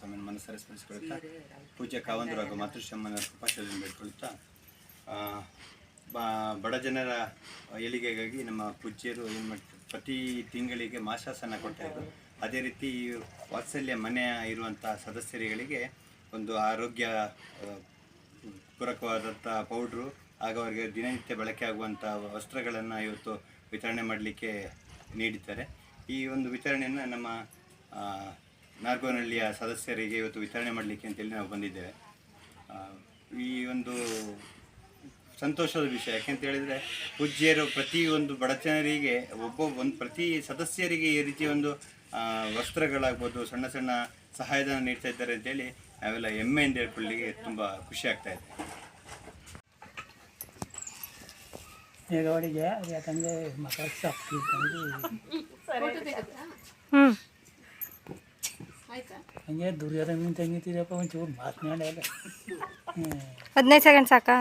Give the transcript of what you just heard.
ಸ್ವಾಮಿಯನ್ನು ಮನಸ್ಸಾರೆ ಸ್ಮರಿಸಿಕೊಳ್ಳುತ್ತಾ ಪೂಜ್ಯ ಕಾವಂದರು ಹಾಗೂ ಮಾತೃಶ್ರಮ್ಮನ ಕೃಪಾಶೀರ್ವಾದವನ್ನು ಬೇಡಿಕೊಳ್ಳುತ್ತಾ ಬಡ ಜನರ ಏಳಿಗೆಗಾಗಿ ನಮ್ಮ ಪೂಜ್ಯರು ಏನು ಮಾಡ್ತಾರೆ, ಪ್ರತಿ ತಿಂಗಳಿಗೆ ಮಾಸಾಸನ ಕೊಡ್ತಾಯಿದ್ರು. ಅದೇ ರೀತಿ ವಾತ್ಸಲ್ಯ ಮನೆ ಇರುವಂಥ ಸದಸ್ಯರುಗಳಿಗೆ ಒಂದು ಆರೋಗ್ಯ ಪೂರಕವಾದಂಥ ಪೌಡ್ರು ಹಾಗೂ ಅವರಿಗೆ ದಿನನಿತ್ಯ ಬಳಕೆ ಆಗುವಂಥ ವಸ್ತ್ರಗಳನ್ನು ಇವತ್ತು ವಿತರಣೆ ಮಾಡಲಿಕ್ಕೆ ನೀಡಿದ್ದಾರೆ. ಈ ಒಂದು ವಿತರಣೆಯನ್ನು ನಮ್ಮ ನಾರ್ಗೋನಹಳ್ಳಿಯ ಸದಸ್ಯರಿಗೆ ಇವತ್ತು ವಿತರಣೆ ಮಾಡಲಿಕ್ಕೆ ಅಂತೇಳಿ ನಾವು ಬಂದಿದ್ದೇವೆ. ಈ ಒಂದು ಸಂತೋಷದ ವಿಷಯ, ಯಾಕೆಂತ ಹೇಳಿದರೆ ಪೂಜ್ಯರು ಪ್ರತಿಯೊಂದು ಬಡ ಜನರಿಗೆ ಪ್ರತಿ ಸದಸ್ಯರಿಗೆ ಈ ರೀತಿ ಒಂದು ವಸ್ತ್ರಗಳಾಗ್ಬೋದು, ಸಣ್ಣ ಸಣ್ಣ ಸಹಾಯಧನ ನೀಡ್ತಾ ಇದ್ದಾರೆ ಅಂತೇಳಿ ನಾವೆಲ್ಲ ಹೆಮ್ಮೆಯಿಂದ ಹೇಳ್ಕೊಳ್ಳಿಕ್ಕೆ ತುಂಬ ಖುಷಿ ಆಗ್ತಾ ಇದೆ. ಈಗ ಅವಳಿಗೆ ಯಾಕಂದರೆ ಮಕ್ಕಳ ಹಂಗೆ ದುರ್ಯೋಧನ ತಂಗಿತೀರಪ್ಪ ಒಂಚೂರು ಮಾತನಾಡಲ್ಲ. 15 ಸೆಕೆಂಡ್ ಸಾಕಾ?